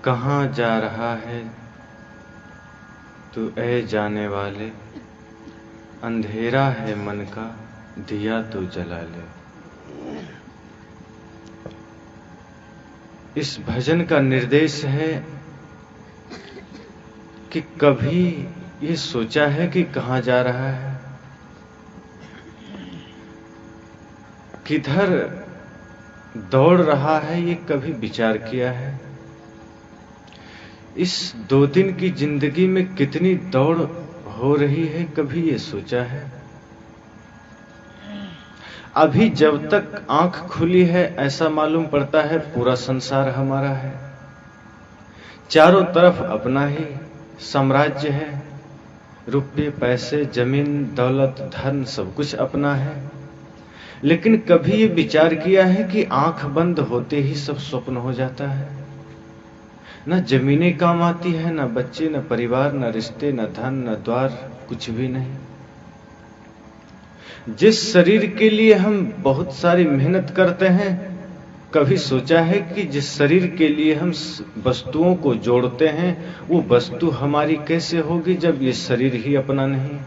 कहाँ जा रहा है तू ऐ जाने वाले, अंधेरा है मन का दिया तू जला ले। इस भजन का निर्देश है कि कभी ये सोचा है कि कहाँ जा रहा है, किधर दौड़ रहा है, ये कभी विचार किया है? इस 2 दिन की जिंदगी में कितनी दौड़ हो रही है, कभी ये सोचा है? अभी जब तक आंख खुली है ऐसा मालूम पड़ता है पूरा संसार हमारा है, चारों तरफ अपना ही साम्राज्य है, रुपये पैसे जमीन दौलत धन सब कुछ अपना है। लेकिन कभी ये विचार किया है कि आंख बंद होते ही सब स्वप्न हो जाता है? न जमीनें काम आती है, न बच्चे, न परिवार, न रिश्ते, न धन, न द्वार, कुछ भी नहीं। जिस शरीर के लिए हम बहुत सारी मेहनत करते हैं, कभी सोचा है कि जिस शरीर के लिए हम वस्तुओं को जोड़ते हैं वो वस्तु हमारी कैसे होगी जब ये शरीर ही अपना नहीं?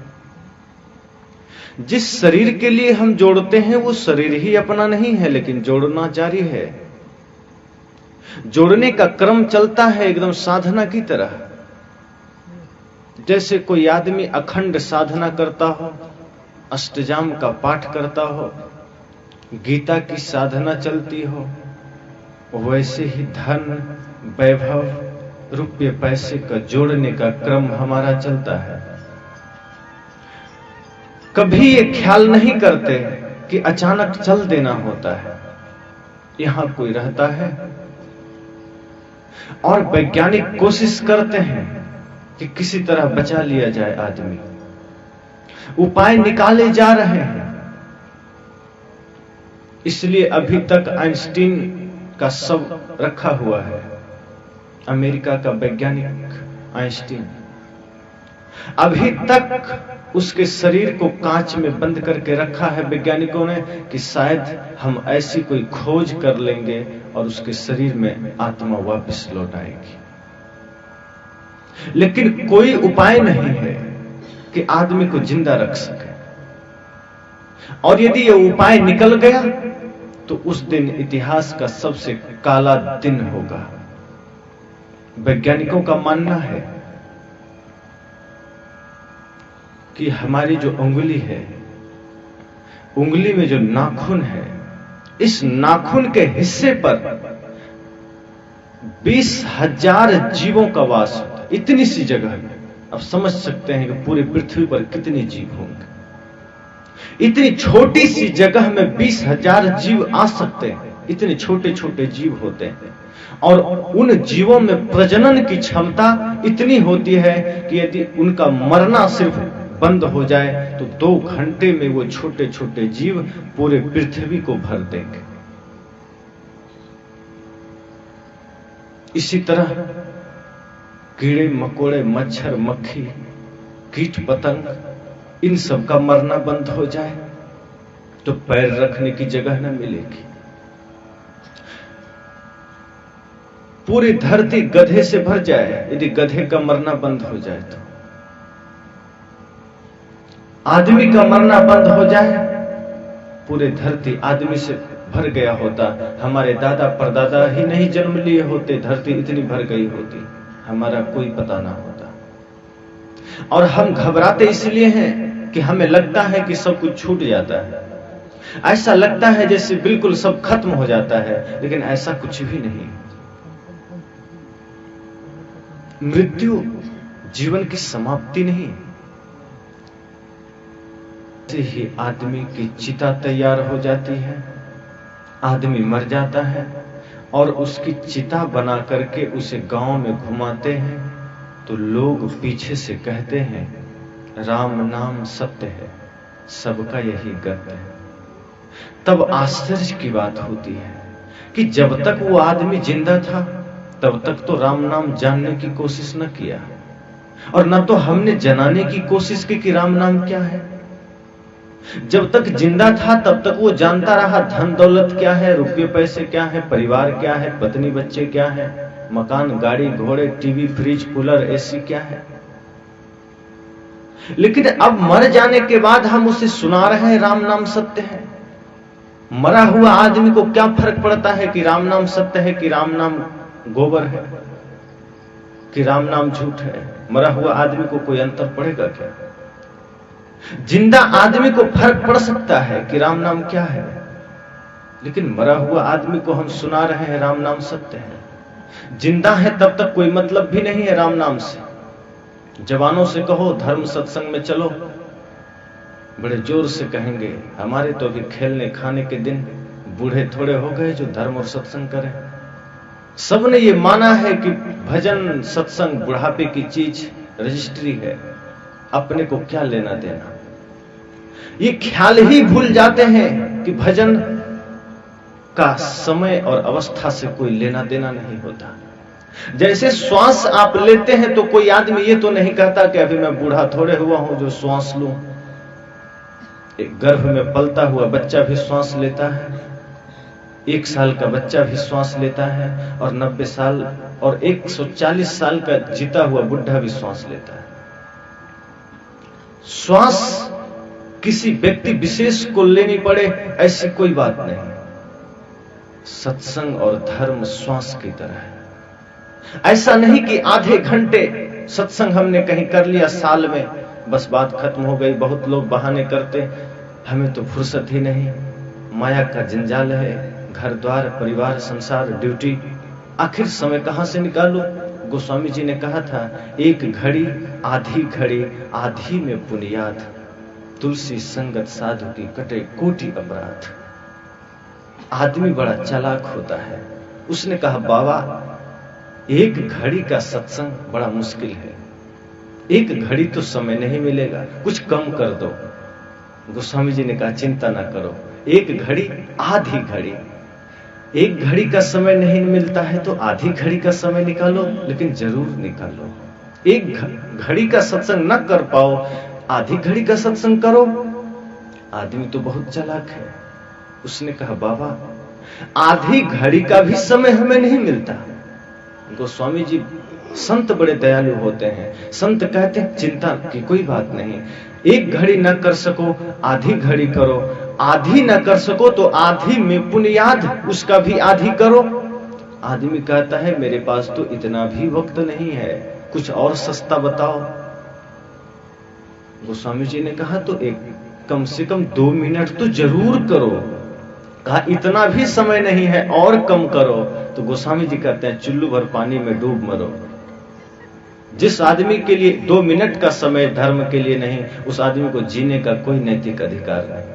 जिस शरीर के लिए हम जोड़ते हैं वो शरीर ही अपना नहीं है, लेकिन जोड़ना जारी है। जोड़ने का क्रम चलता है एकदम साधना की तरह। जैसे कोई आदमी अखंड साधना करता हो, अष्टजाम का पाठ करता हो, गीता की साधना चलती हो, वैसे ही धन वैभव रुपये पैसे का जोड़ने का क्रम हमारा चलता है। कभी ये ख्याल नहीं करते कि अचानक चल देना होता है। यहां कोई रहता है और वैज्ञानिक कोशिश करते हैं कि किसी तरह बचा लिया जाए आदमी, उपाय निकाले जा रहे हैं। इसलिए अभी तक आइंस्टीन का शव रखा हुआ है, अमेरिका का वैज्ञानिक आइंस्टीन। अभी तक उसके शरीर को कांच में बंद करके रखा है वैज्ञानिकों ने कि शायद हम ऐसी कोई खोज कर लेंगे और उसके शरीर में आत्मा वापस लौट आएगी। लेकिन कोई उपाय नहीं है कि आदमी को जिंदा रख सके। और यदि यह उपाय निकल गया तो उस दिन इतिहास का सबसे काला दिन होगा। वैज्ञानिकों का मानना है कि हमारी जो उंगली है, उंगली में जो नाखून है, इस नाखून के हिस्से पर 20,000 जीवों का वास होता है। इतनी सी जगह में अब समझ सकते हैं कि पूरी पृथ्वी पर कितने जीव होंगे। इतनी छोटी सी जगह में 20,000 जीव आ सकते हैं। इतने छोटे छोटे जीव होते हैं और उन जीवों में प्रजनन की क्षमता इतनी होती है कि यदि उनका मरना सिर्फ बंद हो जाए तो 2 घंटे में वो छोटे छोटे जीव पूरे पृथ्वी को भर देंगे। इसी तरह कीड़े मकोड़े मच्छर मक्खी कीट पतंग इन सब का मरना बंद हो जाए तो पैर रखने की जगह न मिलेगी। पूरी धरती गधे से भर जाए, यदि गधे का मरना बंद हो जाए तो आदमी का मरना बंद हो जाए, पूरे धरती आदमी से भर गया होता। हमारे दादा परदादा ही नहीं जन्म लिए होते, धरती इतनी भर गई होती, हमारा कोई पता ना होता। और हम घबराते इसलिए हैं कि हमें लगता है कि सब कुछ छूट जाता है। ऐसा लगता है जैसे बिल्कुल सब खत्म हो जाता है, लेकिन ऐसा कुछ भी नहीं। मृत्यु जीवन की समाप्ति नहीं। से ही आदमी की चिता तैयार हो जाती है, आदमी मर जाता है और उसकी चिता बना करके उसे गांव में घुमाते हैं तो लोग पीछे से कहते हैं राम नाम सत्य है, सबका यही गत है। तब आश्चर्य की बात होती है कि जब तक वो आदमी जिंदा था तब तक तो राम नाम जानने की कोशिश न किया और न तो हमने जनाने की कोशिश की कि राम नाम क्या है। जब तक जिंदा था तब तक वो जानता रहा धन दौलत क्या है, रुपये पैसे क्या है, परिवार क्या है, पत्नी बच्चे क्या है, मकान, गाड़ी, घोड़े, टीवी, फ्रिज, कूलर, एसी क्या है? लेकिन अब मर जाने के बाद हम उसे सुना रहे हैं राम नाम सत्य है। मरा हुआ आदमी को क्या फर्क पड़ता है कि राम नाम सत्य है, कि राम नाम गोबर है, कि राम नाम झूठ है? मरा हुआ आदमी को कोई अंतर पड़ेगा क्या? जिंदा आदमी को फर्क पड़ सकता है कि राम नाम क्या है, लेकिन मरा हुआ आदमी को हम सुना रहे हैं राम नाम सत्य है। जिंदा है तब तक कोई मतलब भी नहीं है राम नाम से। जवानों से कहो धर्म सत्संग में चलो, बड़े जोर से कहेंगे। हमारे तो अभी खेलने खाने के दिन, बूढ़े थोड़े हो गए जो धर्म और सत्संग करें। सबने ये माना है कि भजन सत्संग बुढ़ापे की चीज, रजिस्ट्री है, अपने को क्या लेना देना। ये ख्याल ही भूल जाते हैं कि भजन का समय और अवस्था से कोई लेना देना नहीं होता। जैसे श्वास आप लेते हैं तो कोई आदमी ये तो नहीं कहता कि अभी मैं बूढ़ा थोड़े हुआ हूं जो श्वास लूं। एक गर्भ में पलता हुआ बच्चा भी श्वास लेता है, 1 साल का बच्चा भी श्वास लेता है, और 90 साल और 140 साल का जीता हुआ बुढ़ा भी श्वास लेता है। श्वास किसी व्यक्ति विशेष को लेनी पड़े ऐसी कोई बात नहीं। सत्संग और धर्म श्वास की तरह है। ऐसा नहीं कि आधे घंटे सत्संग हमने कहीं कर लिया साल में, बस बात खत्म हो गई। बहुत लोग बहाने करते, हमें तो फुर्सत ही नहीं, माया का जंजाल है, घर द्वार, परिवार, संसार, ड्यूटी, आखिर समय कहां से निकालो? गोस्वामी जी ने कहा था, एक घड़ी आधी में पुनियाद, तुलसी संगत साधु की कटे कोटि अपराध। आदमी बड़ा चालाक होता है। उसने कहा, बाबा 1 घड़ी का सत्संग बड़ा मुश्किल है, 1 घड़ी तो समय नहीं मिलेगा, कुछ कम कर दो। गोस्वामी जी ने कहा, चिंता ना करो, 1 घड़ी आधी घड़ी। 1 घड़ी का समय नहीं मिलता है तो आधी घड़ी का समय निकालो, लेकिन जरूर निकालो। 1 घड़ी का सत्संग न कर पाओ, आधी घड़ी का सत्संग करो। आदमी तो बहुत चालाक है। उसने कहा, बाबा आधी घड़ी का भी समय हमें नहीं मिलता। गोस्वामी जी संत बड़े दयालु होते हैं। संत कहते हैं, चिंता की कोई बात नहीं, 1 घड़ी न कर सको आधी घड़ी करो, आधी न कर सको तो आधी में पुनियाद, उसका भी आधी करो। आदमी कहता है, मेरे पास तो इतना भी वक्त नहीं है, कुछ और सस्ता बताओ। गोस्वामी जी ने कहा, तो कम से कम 2 मिनट तो जरूर करो। कहा, इतना भी समय नहीं है और कम करो। तो गोस्वामी जी कहते हैं, चुल्लू भर पानी में डूब मरो। जिस आदमी के लिए 2 मिनट का समय धर्म के लिए नहीं, उस आदमी को जीने का कोई नैतिक अधिकार नहीं।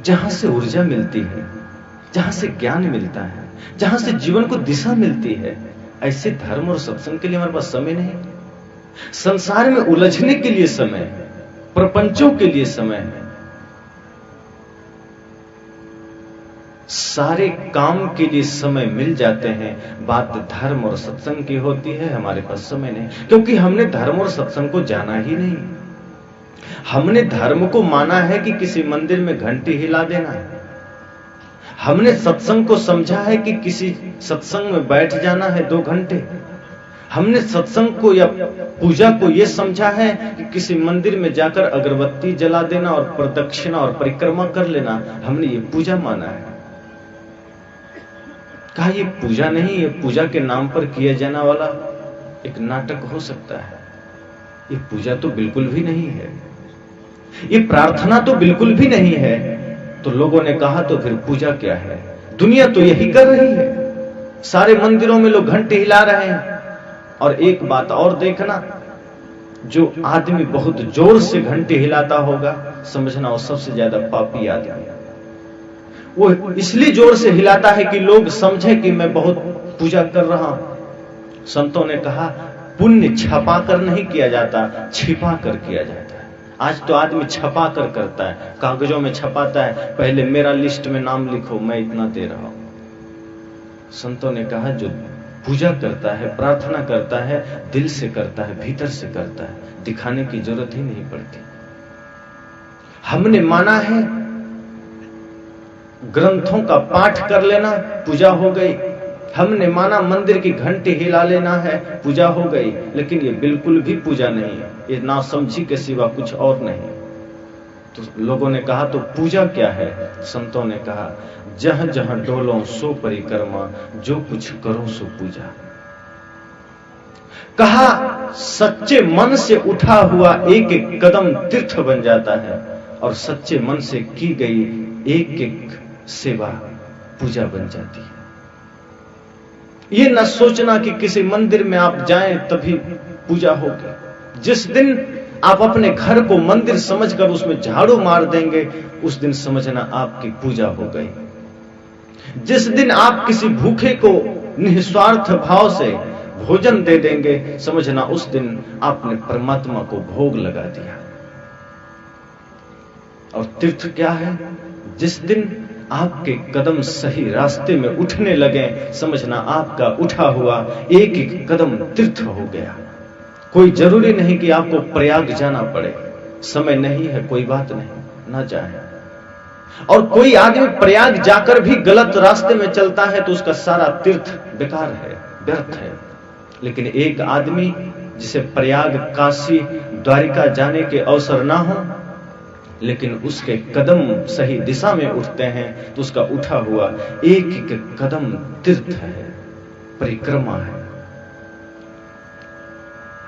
जहां से ऊर्जा मिलती है, जहां से ज्ञान मिलता है, जहां से जीवन को दिशा मिलती है, ऐसे धर्म और सत्संग के लिए हमारे पास समय नहीं। संसार में उलझने के लिए समय है, प्रपंचों के लिए समय है, सारे काम के लिए समय मिल जाते हैं। बात धर्म और सत्संग की होती है, हमारे पास समय नहीं, क्योंकि हमने धर्म और सत्संग को जाना ही नहीं। हमने धर्म को माना है कि किसी मंदिर में घंटी हिला देना है। हमने सत्संग को समझा है कि किसी सत्संग में बैठ जाना है 2 घंटे। हमने सत्संग को या पूजा को यह समझा है कि किसी मंदिर में जाकर अगरबत्ती जला देना और प्रदक्षिणा और परिक्रमा कर लेना, हमने ये पूजा माना है। कहा, ये पूजा नहीं, ये पूजा के नाम पर किया जाने वाला एक नाटक हो सकता है। ये पूजा तो बिल्कुल भी नहीं है, ये प्रार्थना तो बिल्कुल भी नहीं है। तो लोगों ने कहा, तो फिर पूजा क्या है? दुनिया तो यही कर रही है, सारे मंदिरों में लोग घंटे हिला रहे हैं। और एक बात और देखना, जो आदमी बहुत जोर से घंटे हिलाता होगा, समझना वो सबसे ज्यादा पापी आदमी है। वो इसलिए जोर से हिलाता है कि लोग समझे कि मैं बहुत पूजा कर रहा हूं। संतों ने कहा, पुण्य छपा कर नहीं किया जाता, छिपा कर किया जाता है। आज तो आदमी छपा कर करता है, कागजों में छपाता है, पहले मेरा लिस्ट में नाम लिखो, मैं इतना दे रहा हूं। संतों ने कहा, जो पूजा करता है, प्रार्थना करता है, दिल से करता है, भीतर से करता है, दिखाने की जरूरत ही नहीं पड़ती। हमने माना है ग्रंथों का पाठ कर लेना पूजा हो गई, हमने माना मंदिर की घंटी हिला लेना है, पूजा हो गई, लेकिन ये बिल्कुल भी पूजा नहीं है, ये नासमझी के सिवा कुछ और नहीं। तो लोगों ने कहा तो पूजा क्या है? संतों ने कहा जहां जहां डोलो सो परिक्रमा, जो कुछ करो सो पूजा। कहा सच्चे मन से उठा हुआ एक एक कदम तीर्थ बन जाता है, और सच्चे मन से की गई एक एक सेवा पूजा बन जाती है। ये न सोचना कि किसी मंदिर में आप जाएं तभी पूजा होगी। जिस दिन आप अपने घर को मंदिर समझकर उसमें झाड़ू मार देंगे, उस दिन समझना आपकी पूजा हो गई। जिस दिन आप किसी भूखे को निस्वार्थ भाव से भोजन दे देंगे, समझना उस दिन आपने परमात्मा को भोग लगा दिया। और तीर्थ क्या है? जिस दिन आपके कदम सही रास्ते में उठने लगे, समझना आपका उठा हुआ एक एक कदम तीर्थ हो गया। कोई जरूरी नहीं कि आपको प्रयाग जाना पड़े, समय नहीं है, कोई बात नहीं, ना जाए। और कोई आदमी प्रयाग जाकर भी गलत रास्ते में चलता है तो उसका सारा तीर्थ बेकार है, व्यर्थ है। लेकिन एक आदमी जिसे प्रयाग, काशी, द्वारिका जाने के अवसर ना हो, लेकिन उसके कदम सही दिशा में उठते हैं, तो उसका उठा हुआ एक एक कदम तीर्थ है, परिक्रमा है।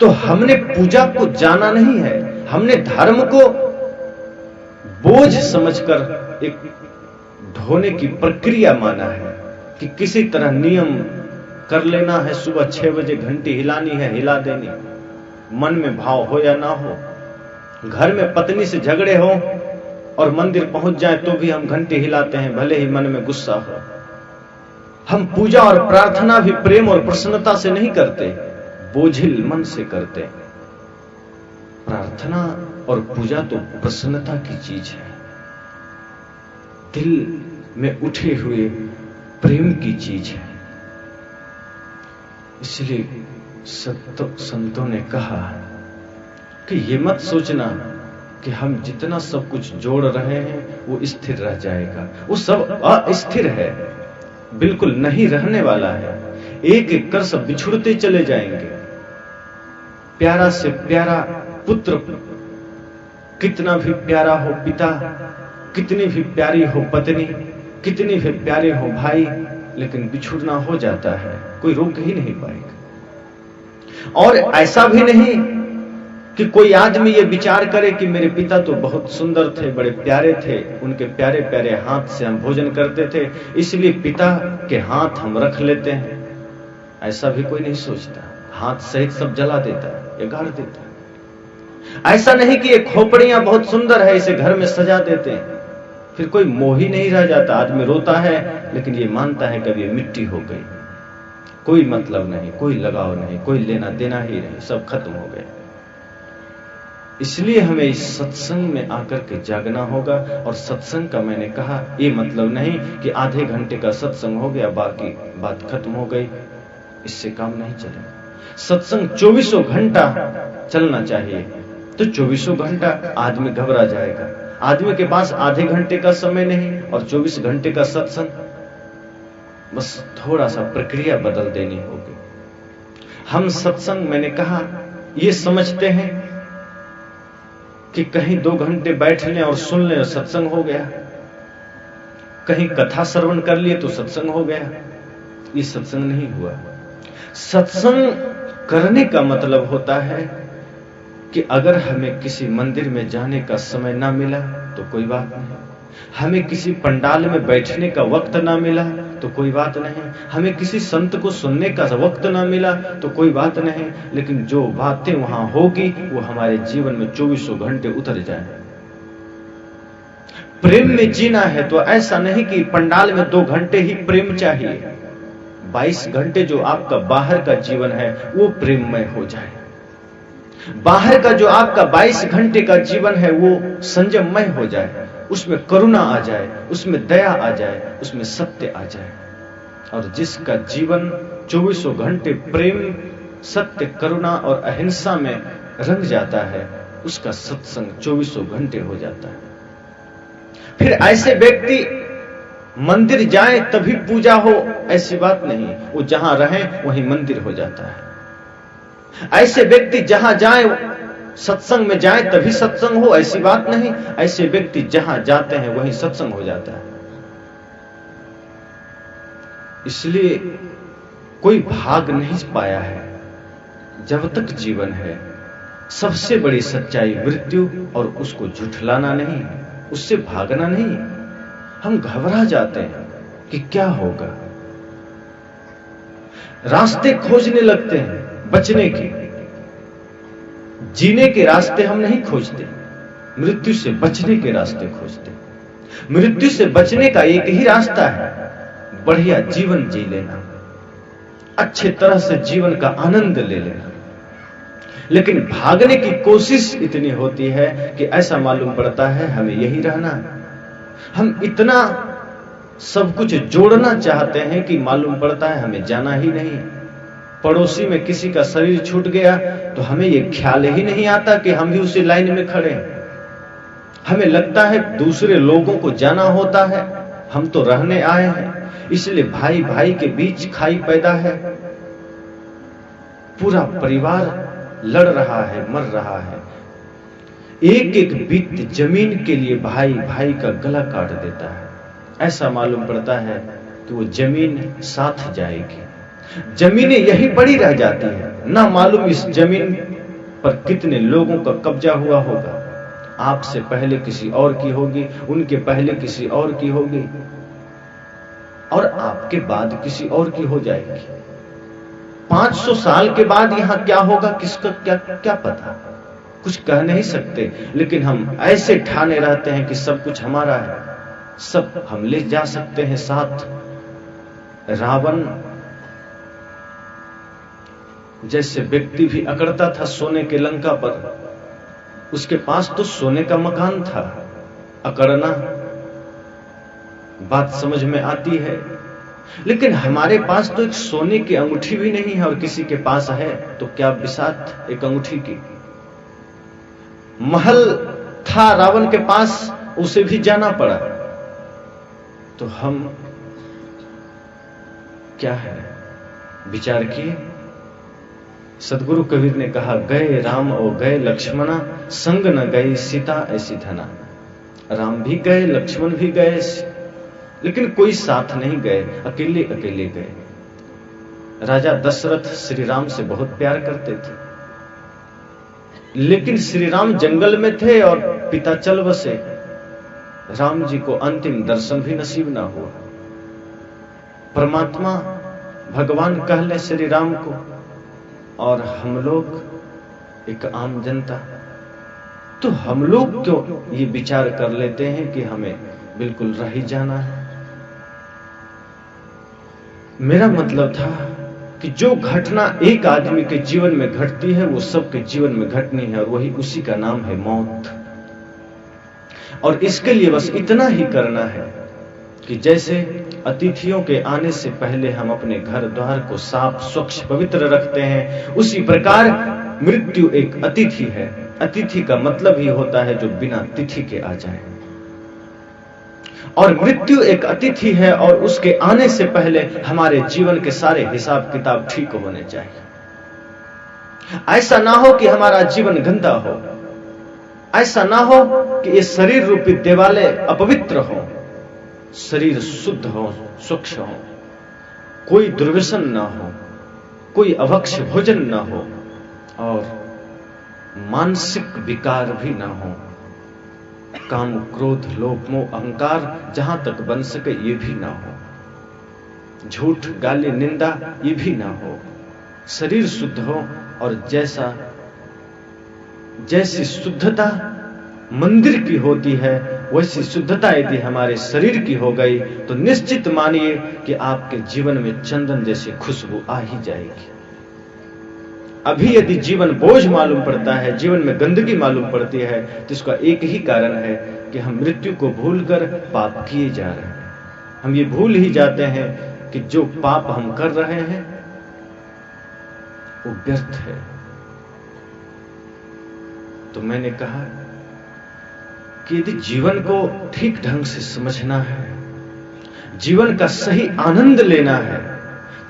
तो हमने पूजा को जाना नहीं है, हमने धर्म को बोझ समझकर एक ढोने की प्रक्रिया माना है कि किसी तरह नियम कर लेना है, सुबह 6 बजे घंटी हिलानी है, हिला देनी, मन में भाव हो या ना हो। घर में पत्नी से झगड़े हो और मंदिर पहुंच जाए तो भी हम घंटी हिलाते हैं, भले ही मन में गुस्सा हो। हम पूजा और प्रार्थना भी प्रेम और प्रसन्नता से नहीं करते, बोझिल मन से करते। प्रार्थना और पूजा तो प्रसन्नता की चीज है, दिल में उठे हुए प्रेम की चीज है। इसलिए संतों ने कहा कि ये मत सोचना कि हम जितना सब कुछ जोड़ रहे हैं वो स्थिर रह जाएगा। वो सब अस्थिर है, बिल्कुल नहीं रहने वाला है। एक एक कर सब बिछुड़ते चले जाएंगे। प्यारा से प्यारा पुत्र, कितना भी प्यारा हो पिता, कितनी भी प्यारी हो पत्नी, कितनी भी प्यारे हो भाई, लेकिन बिछुड़ना हो जाता है, कोई रोक ही नहीं पाएगा। और ऐसा भी नहीं कि कोई आदमी ये विचार करे कि मेरे पिता तो बहुत सुंदर थे, बड़े प्यारे थे, उनके प्यारे प्यारे हाथ से हम भोजन करते थे, इसलिए पिता के हाथ हम रख लेते हैं। ऐसा भी कोई नहीं सोचता, हाथ सहित सब जला देता है या गाड़ देता है। ऐसा नहीं कि ये खोपड़ियां बहुत सुंदर है, इसे घर में सजा देते हैं, फिर कोई मोह ही नहीं रह जाता। आदमी रोता है लेकिन ये मानता है कि अब ये मिट्टी हो गई, कोई मतलब नहीं, कोई लगाव नहीं, कोई लेना देना ही नहीं, सब खत्म हो गया। इसलिए हमें इस सत्संग में आकर के जागना होगा। और सत्संग का मैंने कहा ये मतलब नहीं कि आधे घंटे का सत्संग हो गया, बाकी बात खत्म हो गई, इससे काम नहीं चलेगा। सत्संग 24 घंटा चलना चाहिए। तो 24 घंटा आदमी घबरा जाएगा। आदमी के पास आधे घंटे का समय नहीं और 24 घंटे का सत्संग, बस थोड़ा सा प्रक्रिया बदल देनी होगी। हम सत्संग, मैंने कहा, ये समझते हैं कि कहीं 2 घंटे बैठ लें और सुन लें सत्संग हो गया, कहीं कथा श्रवण कर लिए तो सत्संग हो गया। ये सत्संग नहीं हुआ। सत्संग करने का मतलब होता है कि अगर हमें किसी मंदिर में जाने का समय ना मिला तो कोई बात नहीं, हमें किसी पंडाल में बैठने का वक्त ना मिला तो कोई बात नहीं, हमें किसी संत को सुनने का वक्त ना मिला तो कोई बात नहीं, लेकिन जो बातें वहां होगी वो हमारे जीवन में 24 घंटे उतर जाए। प्रेम में जीना है तो ऐसा नहीं कि पंडाल में 2 घंटे ही प्रेम चाहिए, 22 घंटे जो आपका बाहर का जीवन है वो प्रेममय हो जाए। बाहर का जो आपका 22 घंटे का जीवन है वो संयममय हो जाए, उसमें करुणा आ जाए, उसमें दया आ जाए, उसमें सत्य आ जाए। और जिसका जीवन 24 घंटे प्रेम, सत्य, करुणा और अहिंसा में रंग जाता है, उसका सत्संग 24 घंटे हो जाता है। फिर ऐसे व्यक्ति मंदिर जाए तभी पूजा हो ऐसी बात नहीं, वो जहां रहे वहीं मंदिर हो जाता है। ऐसे व्यक्ति जहां जाए, सत्संग में जाए तभी सत्संग हो ऐसी बात नहीं, ऐसे व्यक्ति जहां जाते हैं वहीं सत्संग हो जाता है। इसलिए कोई भाग नहीं पाया है। जब तक जीवन है सबसे बड़ी सच्चाई मृत्यु, और उसको झुठलाना नहीं, उससे भागना नहीं। हम घबरा जाते हैं कि क्या होगा, रास्ते खोजने लगते हैं बचने के। जीने के रास्ते हम नहीं खोजते, मृत्यु से बचने के रास्ते खोजते। मृत्यु से बचने का एक ही रास्ता है, बढ़िया जीवन जी लेना, अच्छे तरह से जीवन का आनंद ले लेना। लेकिन भागने की कोशिश इतनी होती है कि ऐसा मालूम पड़ता है हमें यही रहना है। हम इतना सब कुछ जोड़ना चाहते हैं कि मालूम पड़ता है हमें जाना ही नहीं। पड़ोसी में किसी का शरीर छूट गया तो हमें यह ख्याल ही नहीं आता कि हम भी उसी लाइन में खड़े हैं। हमें लगता है दूसरे लोगों को जाना होता है, हम तो रहने आए हैं। इसलिए भाई भाई के बीच खाई पैदा है, पूरा परिवार लड़ रहा है, मर रहा है। एक एक बित्त जमीन के लिए भाई भाई का गला काट देता है। ऐसा मालूम पड़ता है कि वो जमीन साथ जाएगी, जमीनें यही पड़ी रह जाती है। ना मालूम इस जमीन पर कितने लोगों का कब्जा हुआ होगा। आपसे पहले किसी और की होगी, उनके पहले किसी और की होगी, और आपके बाद किसी और की हो जाएगी। 500 साल के बाद यहां क्या होगा, किसका क्या पता, कुछ कह नहीं सकते। लेकिन हम ऐसे ठाने रहते हैं कि सब कुछ हमारा है, सब हम ले जा सकते हैं साथ। रावण जैसे व्यक्ति भी अकड़ता था सोने के लंका पर, उसके पास तो सोने का मकान था। अकड़ना बात समझ में आती है, लेकिन हमारे पास तो एक सोने की अंगूठी भी नहीं है, और किसी के पास है तो क्या बिसात एक अंगूठी की। महल था रावण के पास, उसे भी जाना पड़ा। तो हम क्या है, विचार किए। सदगुरु कबीर ने कहा, गए राम और गए लक्ष्मणा, संग न गई सीता ऐसी धना। राम भी गए, लक्ष्मण भी गए, लेकिन कोई साथ नहीं गए, अकेले अकेले गए। राजा दशरथ श्री राम से बहुत प्यार करते थे, लेकिन श्री राम जंगल में थे और पिता चल बसे। राम जी को अंतिम दर्शन भी नसीब ना हुआ। परमात्मा भगवान कह ले श्री राम को, और हम लोग एक आम जनता, तो हम लोग क्यों ये विचार कर लेते हैं कि हमें बिल्कुल रह ही जाना है। मेरा मतलब था कि जो घटना एक आदमी के जीवन में घटती है वो सबके जीवन में घटनी है, और वही उसी का नाम है मौत। और इसके लिए बस इतना ही करना है कि जैसे अतिथियों के आने से पहले हम अपने घर द्वार को साफ स्वच्छ पवित्र रखते हैं, उसी प्रकार मृत्यु एक अतिथि है। अतिथि का मतलब ही होता है जो बिना तिथि के आ जाए, और मृत्यु एक अतिथि है, और उसके आने से पहले हमारे जीवन के सारे हिसाब किताब ठीक होने चाहिए। ऐसा ना हो कि हमारा जीवन गंदा हो, ऐसा ना हो कि ये शरीर रूपी देवालय अपवित्र हो। शरीर शुद्ध हो, स्वच्छ हो, कोई दुर्व्यसन ना हो, कोई अभक्ष्य भोजन ना हो, और मानसिक विकार भी ना हो। काम, क्रोध, लोभ, मोह, अहंकार जहां तक बन सके ये भी ना हो। झूठ, गाली, निंदा ये भी ना हो। शरीर शुद्ध हो, और जैसी शुद्धता मंदिर की होती है वैसी शुद्धता यदि हमारे शरीर की हो गई तो निश्चित मानिए कि आपके जीवन में चंदन जैसी खुशबू आ ही जाएगी। अभी यदि जीवन बोझ मालूम पड़ता है, जीवन में गंदगी मालूम पड़ती है, तो इसका एक ही कारण है कि हम मृत्यु को भूलकर पाप किए जा रहे हैं। हम ये भूल ही जाते हैं कि जो पाप हम कर रहे हैं वो व्यर्थ है। तो मैंने कहा कि यदि जीवन को ठीक ढंग से समझना है, जीवन का सही आनंद लेना है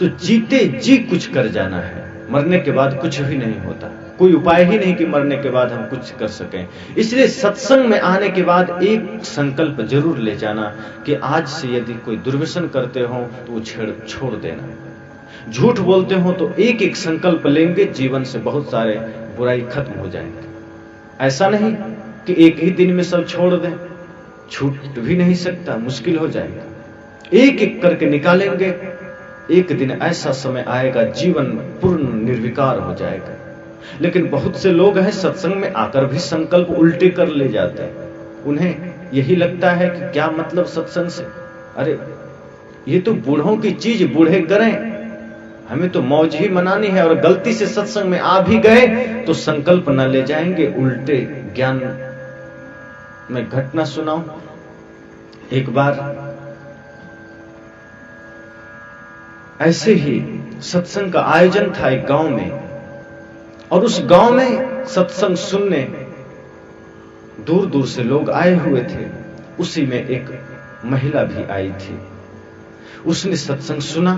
तो जीते जी कुछ कर जाना है। मरने के बाद कुछ भी नहीं होता, कोई उपाय ही नहीं कि मरने के बाद हम कुछ कर सकें। इसलिए सत्संग में आने के बाद एक संकल्प जरूर ले जाना कि आज से यदि कोई दुर्व्यसन करते हो तो वो छोड़ देना, झूठ बोलते हो तो एक एक संकल्प लेंगे, जीवन से बहुत सारे बुराई खत्म हो जाएंगे। ऐसा नहीं कि एक ही दिन में सब छोड़ दें, छूट भी नहीं सकता, मुश्किल हो जाएगा। एक एक करके निकालेंगे, एक दिन ऐसा समय आएगा जीवन पूर्ण निर्विकार हो जाएगा। लेकिन बहुत से लोग हैं सत्संग में आकर भी संकल्प उल्टे कर ले जाते हैं। उन्हें यही लगता है कि क्या मतलब सत्संग से, अरे ये तो बूढ़ों की चीज, बूढ़े करें, हमें तो मौज ही मनानी है। और गलती से सत्संग में आ भी गए तो संकल्प न ले जाएंगे, उल्टे ज्ञान। मैं घटना सुनाऊं। एक बार ऐसे ही सत्संग का आयोजन था एक गांव में, और उस गांव में सत्संग सुनने दूर दूर से लोग आए हुए थे। उसी में एक महिला भी आई थी। उसने सत्संग सुना।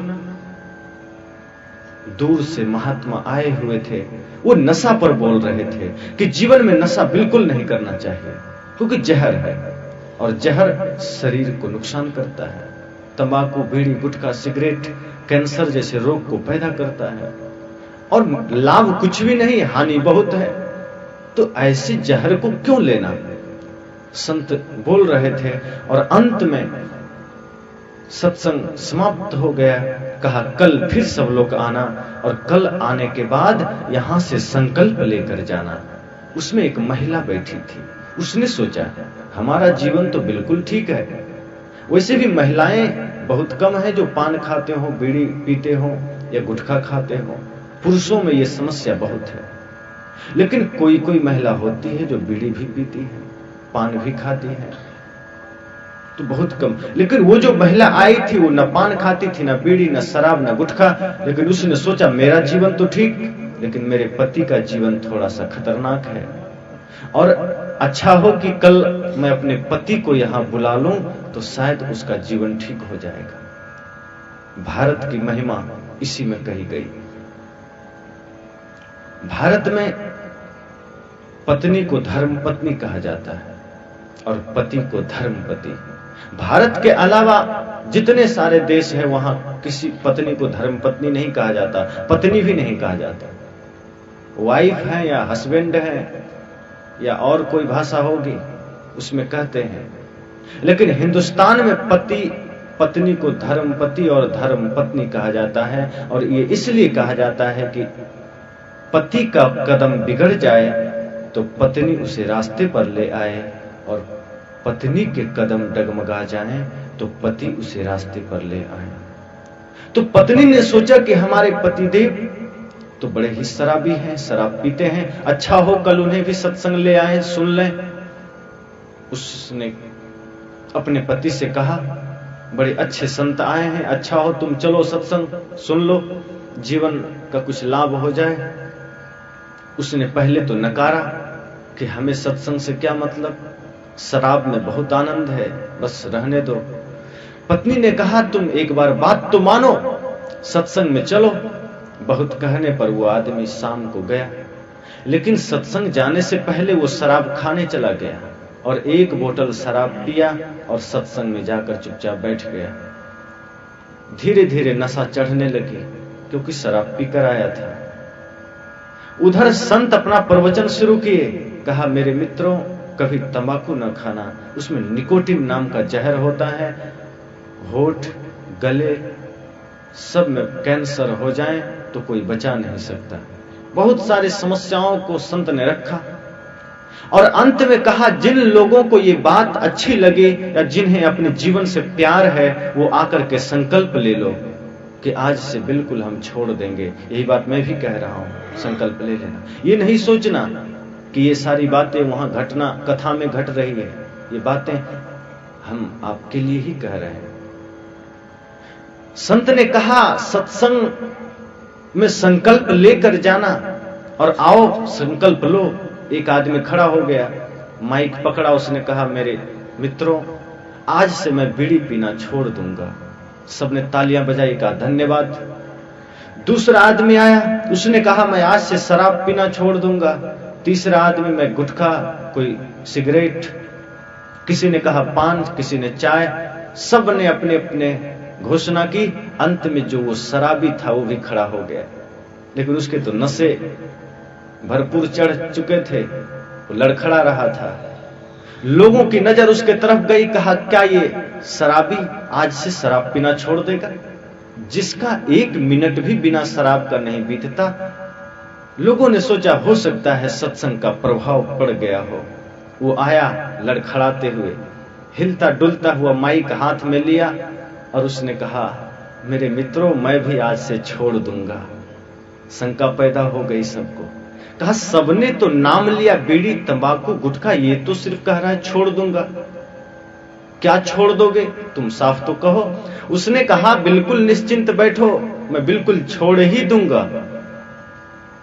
दूर से महात्मा आए हुए थे, वो नशा पर बोल रहे थे कि जीवन में नशा बिल्कुल नहीं करना चाहिए क्योंकि जहर है और जहर शरीर को नुकसान करता है। तंबाकू, बीड़ी, गुटखा, सिगरेट कैंसर जैसे रोग को पैदा करता है और लाभ कुछ भी नहीं, हानि बहुत है। तो ऐसे जहर को क्यों लेना, संत बोल रहे थे। और अंत में सत्संग समाप्त हो गया। कहा कल फिर सब लोग आना और कल आने के बाद यहां से संकल्प लेकर जाना। उसमें एक महिला बैठी थी। उसने सोचा हमारा जीवन तो बिल्कुल ठीक है, वैसे भी महिलाएं बहुत कम है जो पान खाते हो, बीड़ी पीते हो या गुटखा खाते हो। पुरुषों में ये समस्या बहुत है, लेकिन कोई कोई महिला होती है जो बीड़ी भी पीती है, पान भी खाती है, तो बहुत कम। लेकिन वो जो महिला आई थी वो न पान खाती थी, न बीड़ी, न शराब, न गुटखा। लेकिन उसने सोचा मेरा जीवन तो ठीक, लेकिन मेरे पति का जीवन थोड़ा सा खतरनाक है, और अच्छा हो कि कल मैं अपने पति को यहां बुला लूं तो शायद उसका जीवन ठीक हो जाएगा। भारत की महिमा इसी में कही गई। भारत में पत्नी को धर्म पत्नी कहा जाता है और पति को धर्म पति। भारत के अलावा जितने सारे देश हैं वहां किसी पत्नी को धर्म पत्नी नहीं कहा जाता, पत्नी भी नहीं कहा जाता। वाइफ है या हस्बैंड है या और कोई भाषा होगी उसमें कहते हैं। लेकिन हिंदुस्तान में पति पत्नी को धर्म पति और धर्म पत्नी कहा जाता है। और ये इसलिए कहा जाता है कि पति का कदम बिगड़ जाए तो पत्नी उसे रास्ते पर ले आए, और पत्नी के कदम डगमगा जाएं तो पति उसे रास्ते पर ले आए। तो पत्नी ने सोचा कि हमारे पतिदेव तो बड़े ही शराबी हैं, शराब पीते हैं, अच्छा हो कल उन्हें भी सत्संग ले आए, सुन लें। उसने अपने पति से कहा बड़े अच्छे संत आए हैं, अच्छा हो तुम चलो सत्संग सुन लो, जीवन का कुछ लाभ हो जाए। उसने पहले तो नकारा कि हमें सत्संग से क्या मतलब, शराब में बहुत आनंद है, बस रहने दो। पत्नी ने कहा तुम एक बार बात तो मानो, सत्संग में चलो। बहुत कहने पर वो आदमी शाम को गया, लेकिन सत्संग जाने से पहले वो शराब खाने चला गया और एक बोतल शराब पिया और सत्संग में जाकर चुपचाप बैठ गया। धीरे धीरे नशा चढ़ने लगी क्योंकि शराब पीकर आया था। उधर संत अपना प्रवचन शुरू किए। कहा मेरे मित्रों कभी तंबाकू न खाना, उसमें निकोटिन नाम का जहर होता है, होठ गले सब में कैंसर हो जाए तो कोई बचा नहीं सकता। बहुत सारी समस्याओं को संत ने रखा और अंत में कहा जिन लोगों को ये बात अच्छी लगे या जिन्हें अपने जीवन से प्यार है वो आकर के संकल्प ले लो कि आज से बिल्कुल हम छोड़ देंगे। यही बात मैं भी कह रहा हूं, संकल्प ले लेना। ये नहीं सोचना कि ये सारी बातें वहां घटना कथा में घट रही है, ये बातें हम आपके लिए ही कह रहे हैं। संत ने कहा सत्संग में संकल्प लेकर जाना और आओ संकल्प लो। एक आदमी खड़ा हो गया, माइक पकड़ा, उसने कहा मेरे मित्रों आज से मैं बीड़ी पीना छोड़ दूंगा। सबने तालियां बजाई, कहा धन्यवाद। दूसरा आदमी आया, उसने कहा मैं आज से शराब पीना छोड़ दूंगा। तीसरा आदमी मैं गुटखा, कोई सिगरेट, किसी ने कहा पान, किसी ने चाय। सब ने अपने अपने घोषणा की। अंत में जो वो शराबी था वो भी खड़ा हो गया, लेकिन उसके तो नशे भरपूर चढ़ चुके थे, वो लड़खड़ा रहा था। लोगों की नजर उसके तरफ गई, कहा क्या ये शराबी आज से शराब पीना छोड़ देगा? जिसका 1 मिनट भी बिना शराब का नहीं बीतता। लोगों ने सोचा हो सकता है सत्संग का प्रभाव पड़ गया हो। वो आया लड़खड़ाते हुए, हिलता डुलता हुआ माइक हाथ में लिया और उसने कहा मेरे मित्रों, मैं भी आज से छोड़ दूंगा। शंका पैदा हो गई सबको। कहा सबने तो नाम लिया बीड़ी तंबाकू गुटखा, ये तो सिर्फ कह रहा है छोड़ दूंगा। क्या छोड़ दोगे तुम, साफ तो कहो। उसने कहा बिल्कुल निश्चिंत बैठो, मैं बिल्कुल छोड़ ही दूंगा।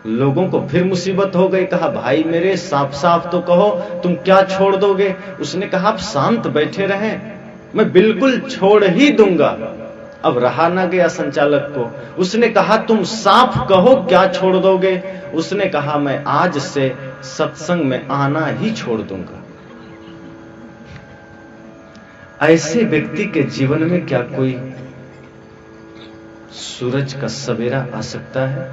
लोगों को फिर मुसीबत हो गई। कहा भाई मेरे, साफ साफ तो कहो तुम क्या छोड़ दोगे? उसने कहा आप शांत बैठे रहें, मैं बिल्कुल छोड़ ही दूंगा। अब रहा ना गया संचालक को। उसने कहा तुम साफ कहो क्या छोड़ दोगे? उसने कहा मैं आज से सत्संग में आना ही छोड़ दूंगा। ऐसे व्यक्ति के जीवन में क्या कोई सूरज का सवेरा आ सकता है?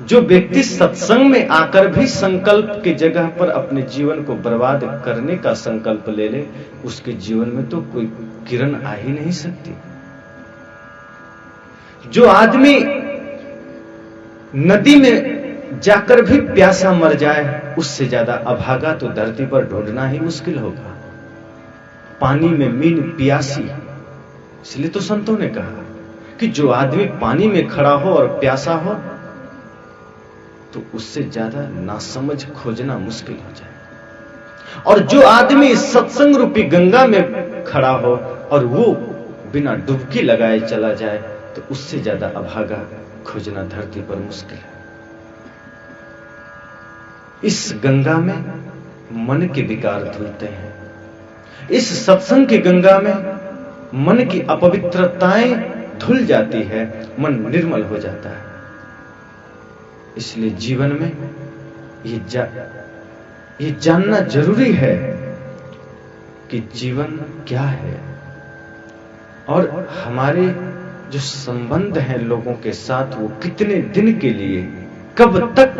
जो व्यक्ति सत्संग में आकर भी संकल्प की जगह पर अपने जीवन को बर्बाद करने का संकल्प ले ले, उसके जीवन में तो कोई किरण आ ही नहीं सकती। जो आदमी नदी में जाकर भी प्यासा मर जाए, उससे ज्यादा अभागा तो धरती पर ढूंढना ही मुश्किल होगा। पानी में मीन प्यासी, इसलिए तो संतों ने कहा कि जो आदमी पानी में खड़ा हो और प्यासा हो, तो उससे ज्यादा नासमझ खोजना मुश्किल हो जाए। और जो आदमी सत्संग रूपी गंगा में खड़ा हो और वो बिना डुबकी लगाए चला जाए, तो उससे ज्यादा अभागा खोजना धरती पर मुश्किल है। इस गंगा में मन के विकार धुलते हैं। इस सत्संग की गंगा में मन की अपवित्रताएं धुल जाती है, मन निर्मल हो जाता है। इसलिए जीवन में ये जानना जरूरी है कि जीवन क्या है और हमारे जो संबंध हैं लोगों के साथ, वो कितने दिन के लिए, कब तक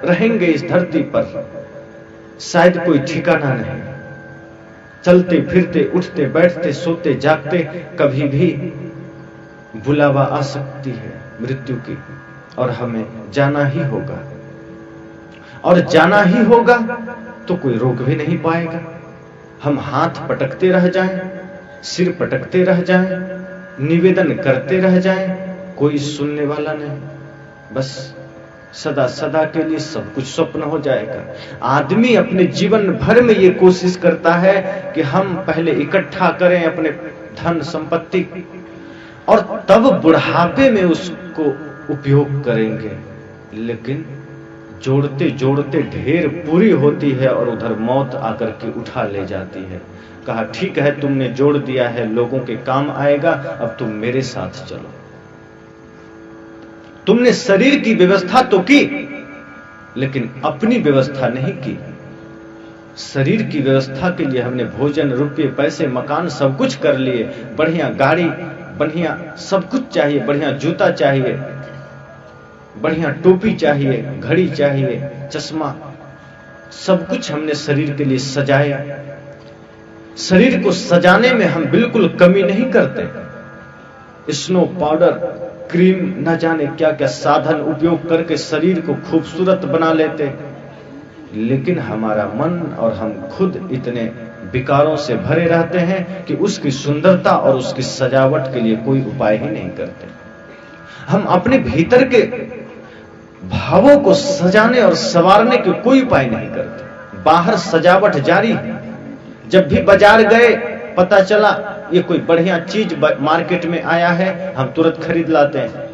रहेंगे इस धरती पर, शायद कोई ठिकाना नहीं। चलते फिरते, उठते बैठते, सोते जागते, कभी भी बुलावा आ सकती है मृत्यु की, और हमें जाना ही होगा। और जाना ही होगा तो कोई रोक भी नहीं पाएगा। हम हाथ पटकते रह जाएं, सिर पटकते रह जाएं, निवेदन करते रह जाएं, कोई सुनने वाला नहीं। बस सदा सदा के लिए सब कुछ स्वप्न हो जाएगा। आदमी अपने जीवन भर में ये कोशिश करता है कि हम पहले इकट्ठा करें अपने धन संपत्ति, और तब बुढ़ापे में उसको उपयोग करेंगे। लेकिन जोड़ते जोड़ते ढेर पूरी होती है और उधर मौत आकर के उठा ले जाती है। कहा ठीक है, तुमने जोड़ दिया है, लोगों के काम आएगा, अब तुम मेरे साथ चलो। तुमने शरीर की व्यवस्था तो की, लेकिन अपनी व्यवस्था नहीं की। शरीर की व्यवस्था के लिए हमने भोजन, रुपये, पैसे, मकान सब कुछ कर लिए, बढ़िया गाड़ी, बढ़िया सब कुछ चाहिए, बढ़िया जूता चाहिए, बढ़िया टोपी चाहिए, घड़ी चाहिए, चश्मा, सब कुछ हमने शरीर के लिए सजाया। शरीर को सजाने में हम बिल्कुल कमी नहीं करते। स्नो पाउडर, क्रीम, न जाने क्या क्या साधन उपयोग करके शरीर को खूबसूरत बना लेते। लेकिन हमारा मन और हम खुद इतने विकारों से भरे रहते हैं कि उसकी सुंदरता और उसकी सजावट के लिए कोई उपाय ही नहीं करते। हम अपने भीतर के भावों को सजाने और संवारने के कोई उपाय नहीं करते। बाहर सजावट जारी है। जब भी बाजार गए, पता चला ये कोई बढ़िया चीज मार्केट में आया है, हम तुरंत खरीद लाते हैं।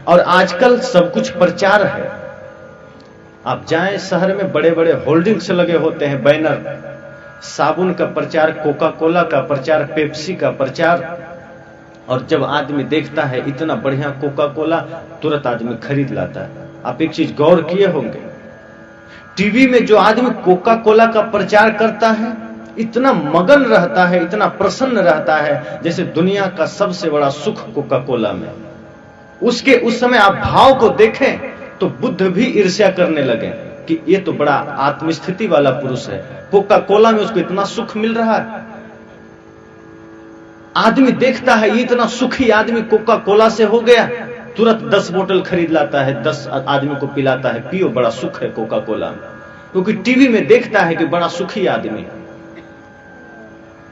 और आजकल सब कुछ प्रचार है। आप जाएं शहर में, बड़े बड़े होल्डिंग्स लगे होते हैं, बैनर, साबुन का प्रचार, कोका कोला का प्रचार, पेप्सी का प्रचार। और जब आदमी देखता है इतना बढ़िया कोका कोला, तुरंत आदमी खरीद लाता है। आप एक चीज गौर किए होंगे, टीवी में जो आदमी कोका कोला का प्रचार करता है इतना मगन रहता है, इतना प्रसन्न रहता है, जैसे दुनिया का सबसे बड़ा सुख कोका कोला में। उसके उस समय आप भाव को देखें तो बुद्ध भी ईर्ष्या करने लगे कि ये तो बड़ा आत्मस्थिति वाला पुरुष है, कोका कोला में उसको इतना सुख मिल रहा है। आदमी देखता है ये इतना सुखी आदमी कोका कोला से हो गया, तुरंत 10 बोतल खरीद लाता है, 10 आदमी को पिलाता है, पियो बड़ा सुख है कोका कोला में। क्योंकि टीवी में देखता है कि बड़ा सुखी आदमी।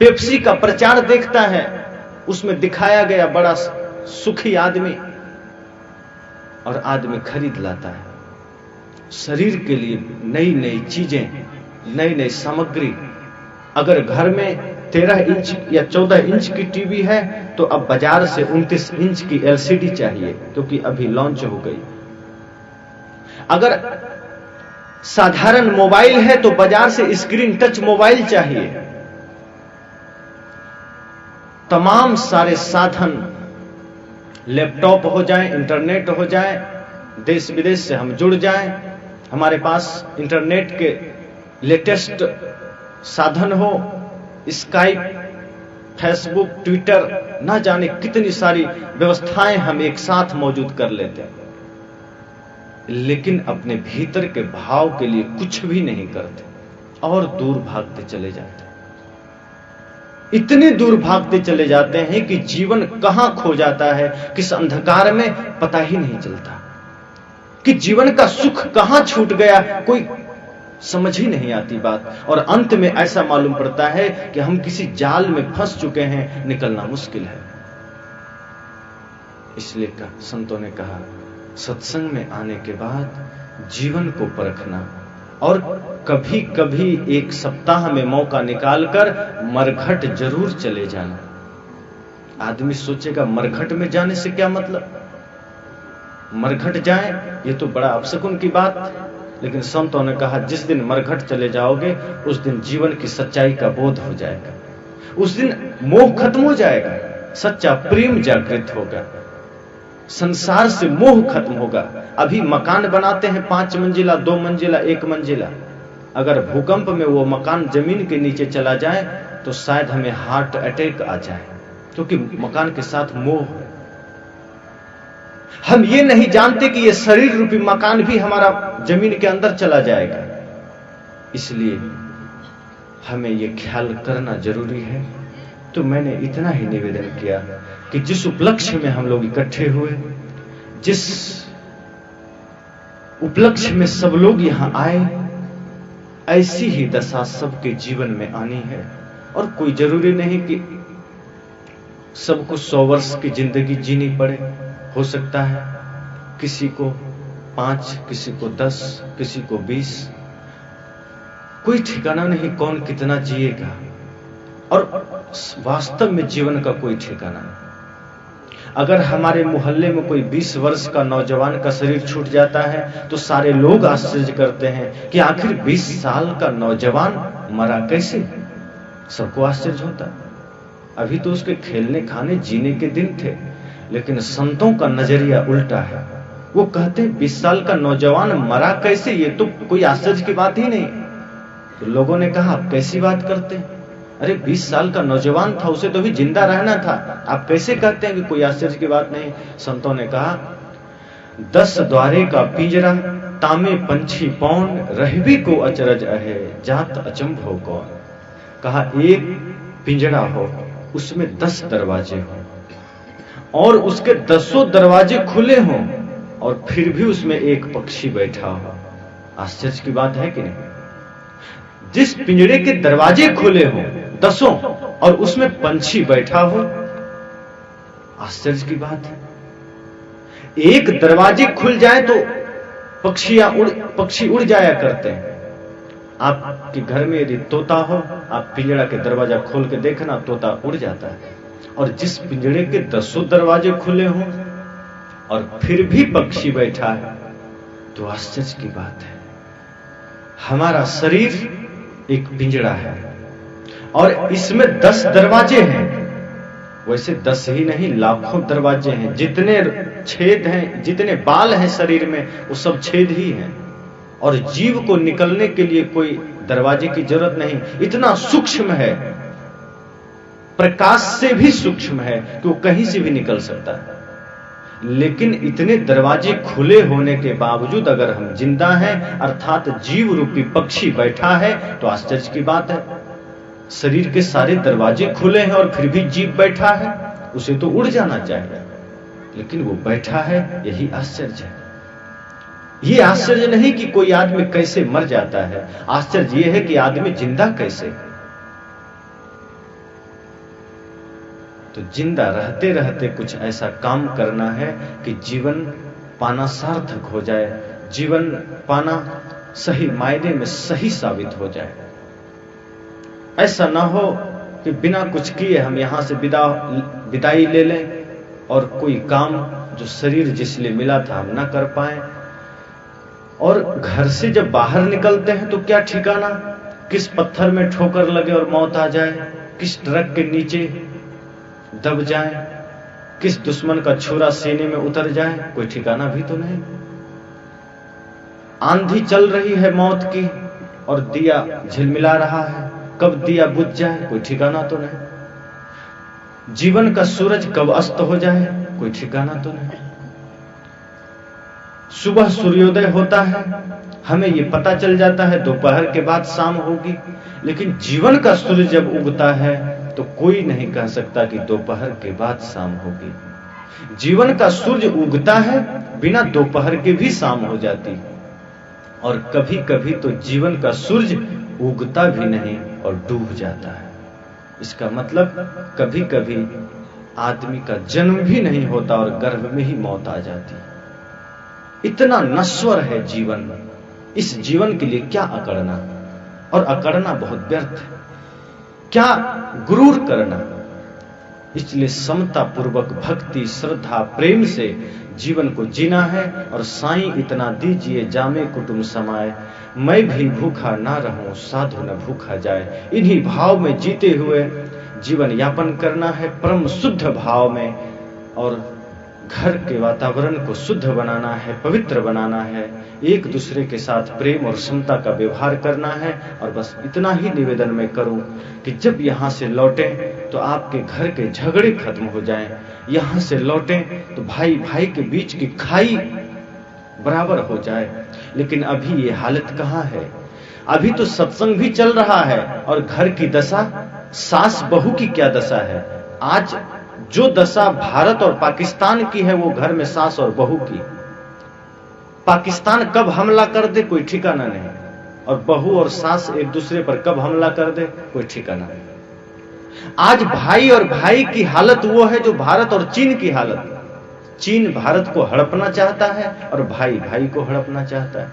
पेप्सी का प्रचार देखता है, उसमें दिखाया गया बड़ा सुखी आदमी, और आदमी खरीद लाता है। शरीर के लिए नई नई चीजें, नई नई सामग्री। अगर घर में 13 इंच या 14 इंच की टीवी है तो अब बाजार से 29 इंच की एलसीडी चाहिए, क्योंकि अभी लॉन्च हो गई। अगर साधारण मोबाइल है तो बाजार से स्क्रीन टच मोबाइल चाहिए। तमाम सारे साधन, लैपटॉप हो जाए, इंटरनेट हो जाए, देश विदेश से हम जुड़ जाएं, हमारे पास इंटरनेट के लेटेस्ट साधन हो, स्काइप, फेसबुक, ट्विटर, ना जाने कितनी सारी व्यवस्थाएं हम एक साथ मौजूद कर लेते हैं, लेकिन अपने भीतर के भाव के लिए कुछ भी नहीं करते और दूर भागते चले जाते हैं। इतने दूर भागते चले जाते हैं कि जीवन कहां खो जाता है, किस अंधकार में पता ही नहीं चलता कि जीवन का सुख कहां छूट गया, कोई समझ ही नहीं आती बात। और अंत में ऐसा मालूम पड़ता है कि हम किसी जाल में फंस चुके हैं, निकलना मुश्किल है। इसलिए संतों ने कहा, सत्संग में आने के बाद जीवन को परखना, और कभी कभी एक सप्ताह में मौका निकालकर मरघट जरूर चले जाना। आदमी सोचेगा मरघट में जाने से क्या मतलब, मरघट जाए ये तो बड़ा अपशकुन की बात। लेकिन संतों ने कहा, जिस दिन मरघट चले जाओगे उस दिन जीवन की सच्चाई का बोध हो जाएगा, उस दिन मोह खत्म हो जाएगा, सच्चा प्रेम जागृत होगा, संसार से मोह खत्म होगा। अभी मकान बनाते हैं 5 मंजिला, 2 मंजिला, 1 मंजिला, अगर भूकंप में वो मकान जमीन के नीचे चला जाए तो शायद हमें हार्ट अटैक आ जाए, क्योंकि मकान के साथ मोह है। हम ये नहीं जानते कि ये शरीर रूपी मकान भी हमारा जमीन के अंदर चला जाएगा। इसलिए हमें ये ख्याल करना जरूरी है। तो मैंने इतना ही निवेदन किया कि जिस उपलक्ष्य में हम लोग इकट्ठे हुए, जिस उपलक्ष्य में सब लोग यहां आए, ऐसी ही दशा सबके जीवन में आनी है। और कोई जरूरी नहीं कि सबको 100 वर्ष की जिंदगी जीनी पड़े। हो सकता है किसी को 5, किसी को 10, किसी को 20, कोई ठिकाना नहीं कौन कितना जिएगा, और वास्तव में जीवन का कोई ठिकाना नहीं। अगर हमारे मोहल्ले में कोई 20 वर्ष का नौजवान का शरीर छूट जाता है तो सारे लोग आश्चर्य करते हैं कि आखिर 20 साल का नौजवान मरा कैसे। सबको आश्चर्य होता है। अभी तो उसके खेलने खाने जीने के दिन थे, लेकिन संतों का नजरिया उल्टा है। वो कहते हैं 20 साल का नौजवान मरा कैसे, ये तो कोई आश्चर्य की बात ही नहीं। तो लोगों ने कहा, आप कैसी बात करते हैं, अरे 20 साल का नौजवान था, उसे तो भी जिंदा रहना था, आप कैसे कहते हैं कि कोई आश्चर्य की बात नहीं। संतों ने कहा, 10 द्वारे का पिंजरा, तामे पंछी पौन, रहबी को अचरज अहे, जात अचंभो कौन। कहा, एक पिंजरा हो, उसमें 10 दरवाजे हो, और उसके 10 दरवाजे खुले हों, और फिर भी उसमें एक पक्षी बैठा हो। आश्चर्य की बात है कि नहीं। जिस पिंजरे के दरवाजे खुले हों 10, और उसमें पंछी बैठा हो, आश्चर्य की बात है। एक दरवाजे खुल जाए तो पक्षी उड़ जाया करते हैं। आपके घर में यदि तोता हो, आप पिंजरा के दरवाजा खोल के देखना, तोता उड़ जाता है। और जिस पिंजरे के 10 दरवाजे खुले हों और फिर भी पक्षी बैठा है, तो आश्चर्य की बात है। हमारा शरीर एक पिंजरा है, और इसमें 10 दरवाजे हैं। वैसे 10 ही नहीं, लाखों दरवाजे हैं। जितने छेद हैं, जितने बाल हैं शरीर में, वो सब छेद ही हैं। और जीव को निकलने के लिए कोई दरवाजे की जरूरत नहीं। इतना सूक्ष्म है, प्रकाश से भी सूक्ष्म है कि वो कहीं से भी निकल सकता है। लेकिन इतने दरवाजे खुले होने के बावजूद अगर हम जिंदा हैं, अर्थात जीव रूपी पक्षी बैठा है, तो आश्चर्य की बात है। शरीर के सारे दरवाजे खुले हैं और फिर भी जीव बैठा है। उसे तो उड़ जाना चाहिए, लेकिन वो बैठा है, यही आश्चर्य है। ये आश्चर्य नहीं कि कोई आदमी कैसे मर जाता है, आश्चर्य यह है कि आदमी जिंदा कैसे। तो जिंदा रहते रहते कुछ ऐसा काम करना है कि जीवन पाना सार्थक हो जाए, जीवन पाना सही मायने में सही साबित हो जाए। ऐसा ना हो कि बिना कुछ किए हम यहां से विदाई ले लें और कोई काम जो शरीर जिसलिए मिला था हम ना कर पाए। और घर से जब बाहर निकलते हैं तो क्या ठिकाना, किस पत्थर में ठोकर लगे और मौत आ जाए, किस ट्रक के नीचे दब जाए, किस दुश्मन का छुरा सीने में उतर जाए, कोई ठिकाना भी तो नहीं। आंधी चल रही है मौत की और दिया झिलमिला रहा है, कब दिया बुझ जाए, कोई ठिकाना तो नहीं। जीवन का सूरज कब अस्त हो जाए, कोई ठिकाना तो नहीं। सुबह सूर्योदय होता है, हमें यह पता चल जाता है दोपहर के बाद शाम होगी, लेकिन जीवन का सूरज जब उगता है तो कोई नहीं कह सकता कि दोपहर के बाद शाम होगी। जीवन का सूरज उगता है, बिना दोपहर के भी शाम हो जाती है। और कभी कभी तो जीवन का सूरज उगता भी नहीं और डूब जाता है। इसका मतलब कभी कभी आदमी का जन्म भी नहीं होता और गर्भ में ही मौत आ जाती है। इतना नश्वर है जीवन। इस जीवन के लिए क्या अकड़ना, और अकड़ना बहुत व्यर्थ है। क्या गुरूर करना। इसलिए समता पूर्वक भक्ति श्रद्धा प्रेम से जीवन को जीना है। और साईं इतना दीजिए जामे कुटुंब समाए, मैं भी भूखा ना रहूं साधु न भूखा जाए। इन्हीं भाव में जीते हुए जीवन यापन करना है, परम शुद्ध भाव में। और घर के वातावरण को शुद्ध बनाना है, पवित्र बनाना है, एक दूसरे के साथ प्रेम और समता का व्यवहार करना है। और बस इतना ही निवेदन मैं करूं कि जब यहां से लौटें तो आपके घर के झगड़े खत्म हो जाएं। यहां से लौटें तो भाई भाई के बीच की खाई बराबर हो जाए। लेकिन अभी ये हालत कहां है। अभी तो सत्संग भी चल रहा है और घर की दशा, सास बहू की क्या दशा है। आज जो दशा भारत और पाकिस्तान की है वो घर में सास और बहू की। पाकिस्तान कब हमला कर दे कोई ठिकाना नहीं, और बहू और सास एक दूसरे पर कब हमला कर दे कोई ठिकाना नहीं। आज भाई और भाई की हालत वो है जो भारत और चीन की हालत। चीन भारत को हड़पना चाहता है और भाई भाई को हड़पना चाहता है।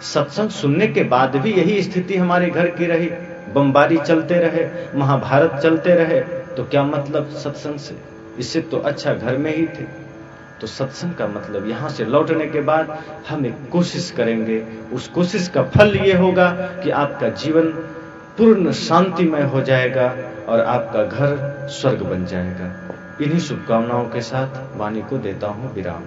सत्संग सुनने के बाद भी यही स्थिति हमारे घर की रही, बमबारी चलते रहे, महाभारत चलते रहे, तो क्या मतलब सत्संग से। इससे तो अच्छा घर में ही थे। तो सत्संग का मतलब यहां से लौटने के बाद हम एक कोशिश करेंगे। उस कोशिश का फल ये होगा कि आपका जीवन पूर्ण शांतिमय हो जाएगा और आपका घर स्वर्ग बन जाएगा। इन्हीं शुभकामनाओं के साथ वाणी को देता हूं विराम।